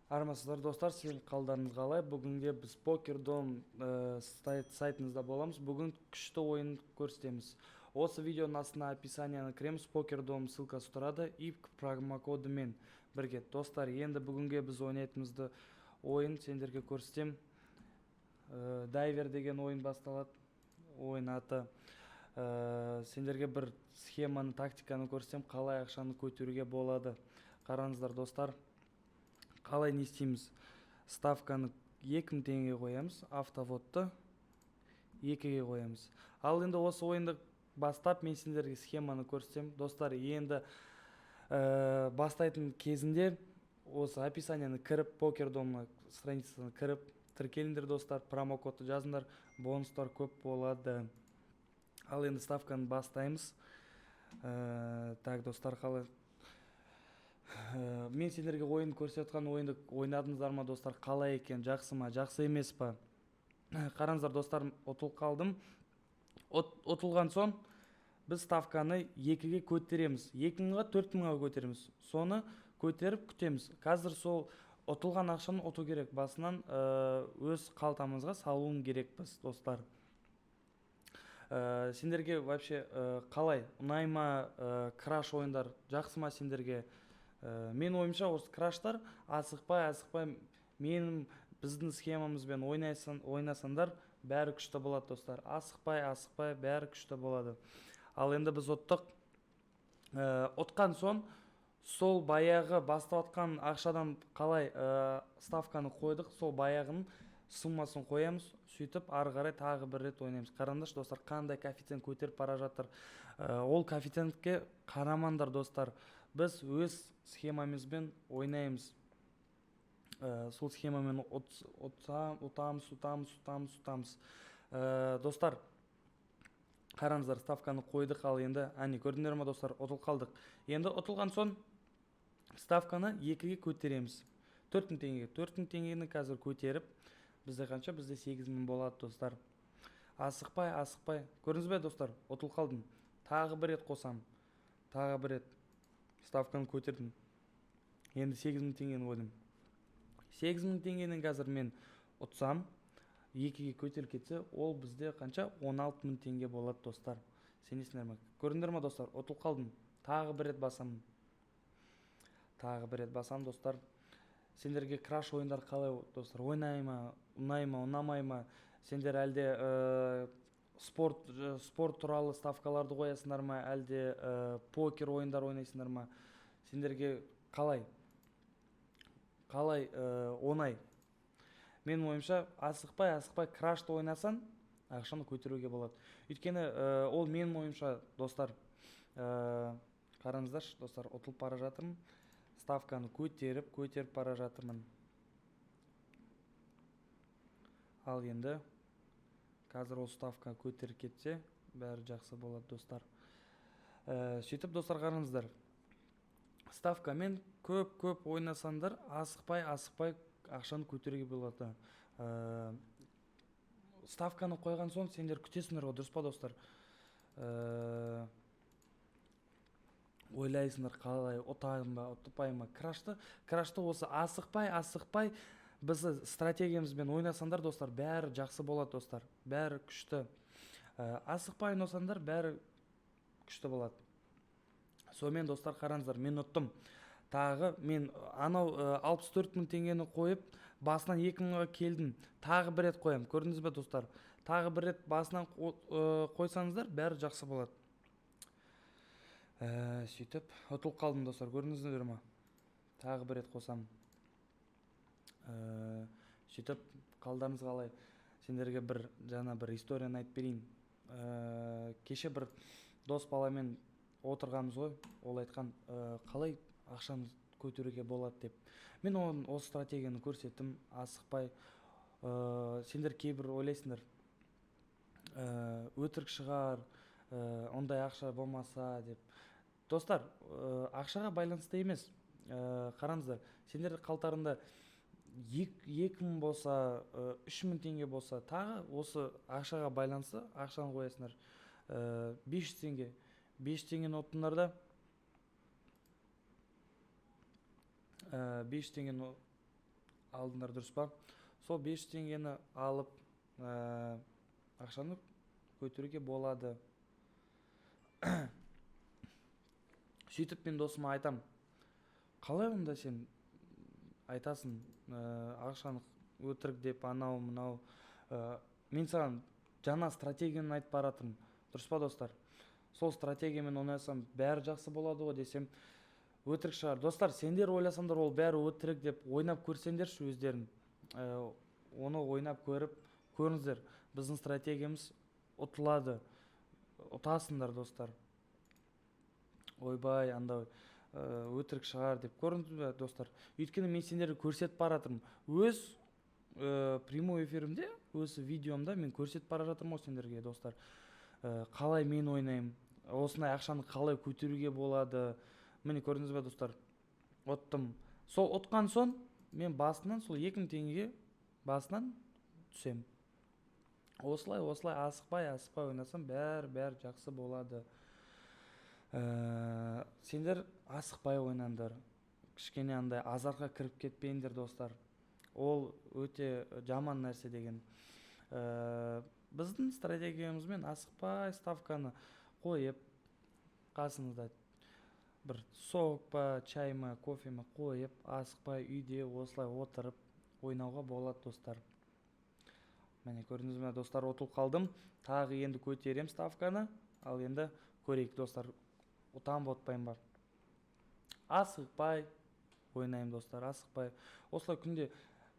Армысыздар достар, сіздердің қалдарыңыз қалай? Бүгінге біз PokerDom сайтымызда боламыз. Бүгін күшті ойын көрсетеміз. Осы видеоның астына описанияны кіреміз. PokerDom ссылкасы тұрады и промокодымен бірге. Достар, енді бүгінге біз ойнайтынымызды ойын сендерге көрсетем. Дайвер деген ойын басталады. Ойын аты. Сендерге бір схеманы, тактиканы көрсетем, қалай ақшаны көтеруге болады. Қараңыздар достар. Қалай не істейміз? Ставканы 2000 теңге қоямыз, автоводты 2-ге қоямыз. Ал енді осы ойынды бастап мен сендерге схеманы көрсетем. Достар, енді бастайтын кезінде осы описанияны кіріп, PokerDom страницасына кіріп, тіркеліңдер достар, промокодты жазыңдар, бонустар көп болады. Ал енді ставканы бастаймыз. Так, достар, қалай? Мен сендерге ойын көрсеткен ойынды ойнадыңыздар ма достар, қалай екен, жақсы ма, жақсы емес па? Қараңыздар достар, ұтылып қалдым. Ұтылған соң біз ставканы 2-ге көтереміз. 2000-ға 4000-ға көтереміз. Соны көтеріп күтеміз. Қазір сол ұтылған ақшаны ұту керек. Басынан өз қалтамызға салуым керекпіз достар. Сендерге вообще қалай? Ұнай ма краш ойындар? Жақсы ма сендерге? Мен ойымша осы краштар асықпай менің біздің схемамызбен ойнасандар бәрі күшті болады достар. Асықпай бәрі күшті болады. Ал енді біз ұттық. Ұтқан соң сол баяғы бастап атқан ақшадан қалай ставканы қойдық, сол баяғының суммасын қоямыз, сөйтіп ары қарай тағы бір рет ойнаймыз. Қараңдаршы достар, қандай коэффициент көтеріп бара жатыр. Ол коэффициентке қарамаңдар достар. Біз өз схемамызбен ойнаймыз. Сол схемамен ұтамыз. Достар, қараңыздар, ставканы қойдық. Ал енді, көрдіңдер ме достар, ұтылып қалдық. Енді ұтылған соң ставканы 2-ге көтереміз. 4000 теңгеге. 4000 теңгені қазір көтеріп, бізде қанша? Бізде 8000 болады достар. Асықпай. Көрдіңіз бе достар? Ұтылып қалдым. Тағы бір рет қосам. Тағы бір рет ставканы көтердім. Енді 8000 теңгені қойдым. 8000 теңгенің қазір мен ұтсам, 2-ге көтеріліп кетсе, ол бізде қанша? 16000 теңге болады достар. Сенесіңдер ме? Көрдіңдер ме достар? Ұтылып қалдым. Тағы бір рет басам. Достар. Сендерге краш ойындар қалай достар? Ойнай ма, ұнамай ма? Сендер әлде спорт туралы ставкаларды қоясыңдар ма, әлде покер ойындар ойнайсыңдар ма? Сендерге қалай оңай? Мен ойымша асықпай крашты ойнасан, ақшаны көтеруге болады. Өйткені ол менің ойымша достар, қараңыздаршы достар, ұтылып бара жатырмын. Ставканы көтеріп бара жатырмын. Ал енді қазір ол ставка көтеріп кетсе, бәрі жақсы болады достар. Сөйтіп достар, қараңыздар. Ставкамен көп ойнасаңдар, асықпай ақшаны көтеруге болады. Ставканы қойған соң сендер күтесіңдер ғой, дұрыс па достар? Ойлайсыңдар қалай, ұтайын ба, ұтпай ма? Крашты осы асықпай бізді стратегиямызбен ойнасаңдар достар, бәрі жақсы болады достар. Бәрі күшті. Асықпай ойнасаңдар, бәрі күшті болады. Сонымен достар, қараңыздар, мен ұттым. Тағы мен анау 64000 теңгені қойып, басынан 2000-ға келдім. Тағы бір рет қоям. Көрдіңіз бе достар? Тағы бір рет басынан қойсаңыздар, бәрі жақсы болады. Сөйтіп, ұтылып қалдым достар, көрдіңіздер ме? Тағы бір рет қосам. Сөйтіп, қалдарыңыз қалай? Сендерге жаңа бір историяны айтып берейін. Кеше бір дос баламен отырғанымыз ғой, ол айтқан, қалай ақшаны көтеруге болады деп. Мен осы стратегияны көрсеттім, асықпай. Сендер кейбір ойлайсыңдар, өтірік шығар, ондай ақша болмаса деп. Достар, ақшаға байланысты емес. Қараңыздар, сендер қалтарында 2000 болса, 3000 теңге болса, тағы осы ақшаға байланысты ақшаны қоясыңдар. 500 теңге. 500 теңгені ұттыңдар да, 500 теңгені алдыңдар, дұрыс па? Сол 500 теңгені алып ақшаны көтеруге болады. Сөйтіп мен досыма айтам, қалай онда сен айтасың ақшаны өтірік деп, анау мынау. Мен саған жаңа стратегияны айтып баратырмын, дұрыс па достар? Сол стратегиямен ойнасам бәрі жақсы болады ғой десем, өтірік шығар. Достар, сендер ойласаңдар ол бәрі өтірік деп ойнап көрсеңдерші өздерің. Оны ойнап көріңіздер. Біздің стратегиямыз ұтылады. Ұтасыңдар достар. Ойбай, андай өтірік шығар деп көрдіңіз бе достар? Өйткені мен сендерге көрсетіп баратырмын. Өз прямой эфирімде, өз видеомда мен көрсетіп бара жатырмын сендерге достар. Қалай мен ойнаймын, осындай ақшаны қалай көтеруге болады. Міне көрдіңіз бе достар? Ұттым. Сол ұтқан соң мен басынан сол 2000 теңгеге басынан түсем. Осылай асықпай ойнасам бәрі жақсы болады. Сендер асықпай ойнаңдар. Кішкене андай азартқа кіріп кетпеңдер достар. Ол өте жаман нәрсе деген. Біздің стратегиямызбен асықпай ставканы қойып, қасыңызда бір сок па, чай ма, кофе ма қойып, асықпай үйде осылай отырып ойнауға болады достар. Міне көрдіңіз ме достар, ұтылып қалдым. Тағы енді көтерем ставканы. Ал енді көрейік достар, ұтам ботпайым бар. Асықпай ойнайым достар, асықпай. Осылай күнде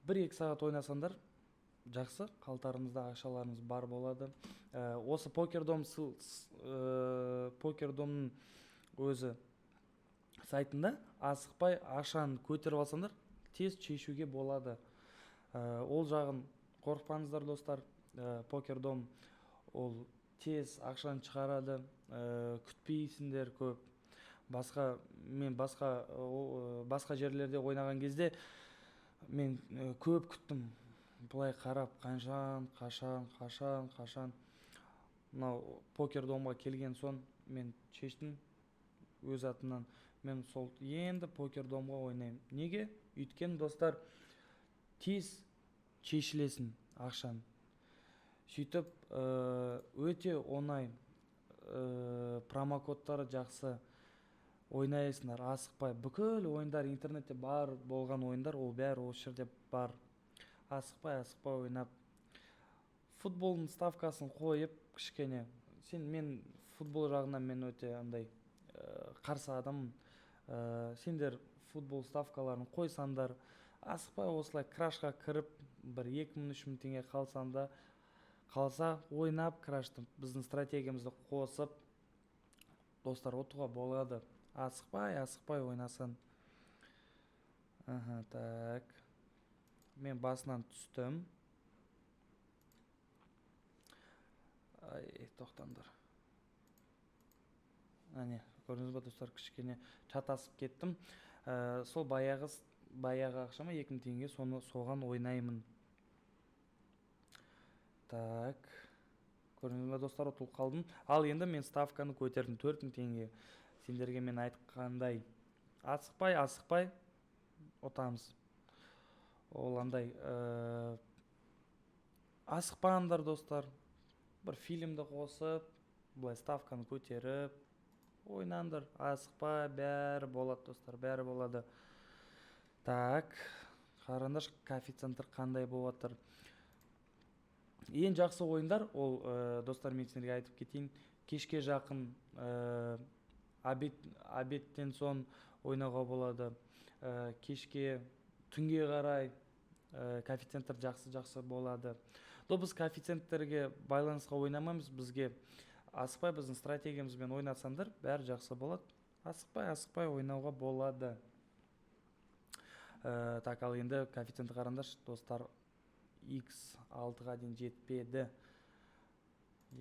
1-2 сағат ойнасаңдар жақсы, қалтарыңызда ақшаларыңыз бар болады. Осы покердомның өзі сайтында асықпай ақшаны көтеріп алсаңдар тез шешуге болады. Ол жағын қорықпаңыздар достар. Покердом ол тез ақшаны шығарады, күтпейсіңдер көп. Мен басқа жерлерде ойнаған кезде мен көп күттім. Бұлай қарап, қашан. Мынау покердомға келген соң мен шештім өз атымнан. Мен сол енді покердомға ойнаймын. Неге? Өйткені достар, тез шешілесің ақшан. Сөйтіп өте оңай, промокодтары жақсы, ойнайсыңдар асықпай. Бүкіл ойындар интернетте бар болған ойындар, ол бәрі осы жерде бар. Асықпай ойнап, футболдың ставкасын қойып кішкене. Мен футбол жағынан мен өте андай қарсы адаммын. Сендер футбол ставкаларын қойсаңдар, асықпай осылай крашқа кіріп, бір 2000-3000 теңге қалса ойнап крашты біздің стратегиямызды қосып достар ұтуға болады. Асықпай ойнасын. Так. Мен басынан түстім. Тоқтаңдар. Көрдіңіз бе достар, кішкене чатасып кеттім. Сол баяғы ақшама 2000 теңге соған ойнаймын. Так. Көрдіңіз бе достар, ұтылып қалдым. Ал енді мен ставканы көтердім 4000 теңге. Сендерге мен айтқандай асықпай ұтамыз. Ол андай асықпаңдар достар. Бір фильмді қосып, бұлай ставканы көтеріп ойнаңдар. Асықпай, бәрі болады достар, бәрі болады. Так, қараңдар коэффициенттер қандай болатыр. Ең жақсы ойындар ол достар, мен сендерге айтып кетейін, кешке жақын обедтен соң ойнауға болады. Кешке түнге қарай коэффициенттер жақсы болады. Біз коэффициенттерге байланысқа ойнамаймыз, бізге асықпай біздің стратегиямызбен ойнасаңдар бәрі жақсы болады. Асықпай ойнауға болады. Так, ал енді коэффициентті қараңдар достар, x6-ға дейін жетпеді.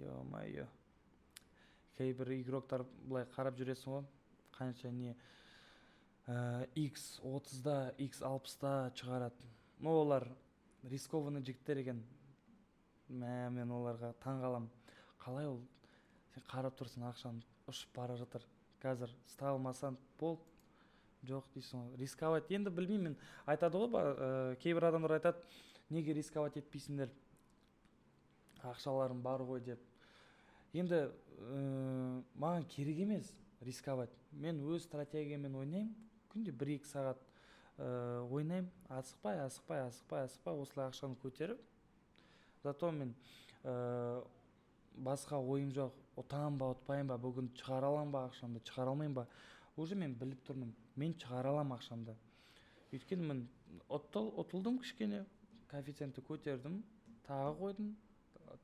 Ё-майо. Кейбір игроктар бұлай қарап жүресің ғой, қанша не x30-да, x60-да шығарады. Олар рискованный жігіттер екен. Мен оларға таң қалам. Қалай ол? Сен қарап тұрсың, ақшан ұшып бара жатыр. Қазір ұстай алмасаң бол, Жоқ дейсің ғой. Рисковать енді білмеймін. Айтады ғой, кейбір адамдар айтады, неге рисковать етпейсіңдер? Ақшаларым бар ғой деп. Енді маған керек емес рисковать. Мен өз стратегиямен ойнаймын. Күнде 1-2 сағат ойнаймын. Асықпай, осылай ақшаны көтеріп. Зато мен басқа ойым жоқ. Ұтамын ба, ұтпаймын ба, бүгін шығара аламын ба ақшамды, шығара алмаймын ба? Уже мен біліп тұрмын. Мен шығара аламын ақшамды. Өйткені мен ұтылдым кішкене, коэффициентті көтердім, тағы қойдым,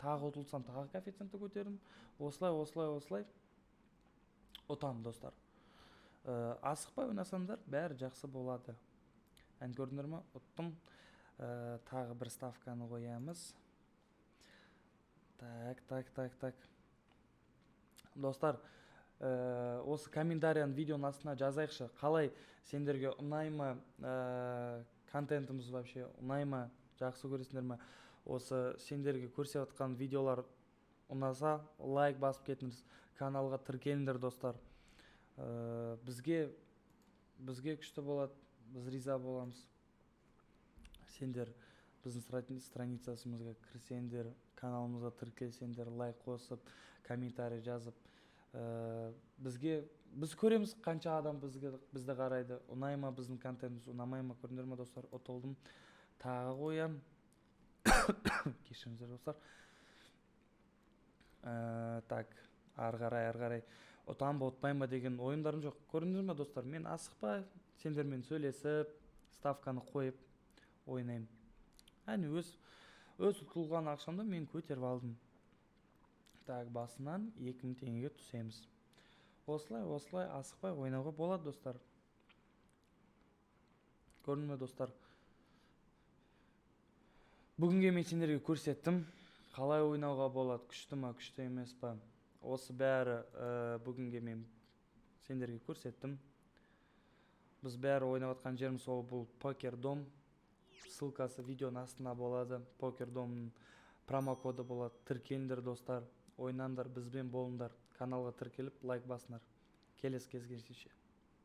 тағы ұтылсам тағы коэффициентті көтердім. Осылай ұтамын, достар. Асықпай ойнасаңдар, бәрі жақсы болады. Ән көрдіңдер ме? Ұттым. Тағы бір ставканы қоямыз. Так. Достар, осы комментарияны видеоның астына жазайықшы. Қалай сендерге ұнаймы контентіміз вообще, ұнаймы, жақсы көресіңдер ме? Осы сендерге көрсетіп жатқан видеолар ұнаса, лайк басып кетіңіз, каналға тіркеліңдер, достар. Бізге күшті болады, біз риза боламыз. Сендер біздің страницасымызға кірсеңдер, каналымызға тіркелсеңдер, лайк қосып, комментарий жазып, біз көреміз қанша адам бізді қарайды. Ұнай ма біздің контентіміз, ұнамай ма? Көрдіңдер ме, достар? Ұтылдым. Тағы қоям. Кешіріңіздер, достар. Так, ары қарай ұтам ба, ұтпайым ба деген ойымдарым жоқ. Көрдіңдер ме, достар? Мен асықпай, сендермен сөйлесіп, ставканы қойып ойнаймын. Әне өз ұтылған ақшамды мен көтеріп алдым. Так, басынан 2000 теңгеге түсеміз. Осылай асықпай ойнауға болады, достар. Көрдің ме, достар? Бүгінге мен сендерге көрсеттім. Қалай ойнауға болады, күшті ма, күшті емес па? Осы бәрі бүгінге мен сендерге көрсеттім. Біз бәрі ойнап жатқан жеріміз ол бұл PokerDom. Ссылкасы видеоның астына болады. PokerDomның промокоды болады. Тіркеліңдер, достар. Ойнаңдар, бізбен болыңдар. Каналға тіркеліп, лайк басыңдар. Келесі кездескенше.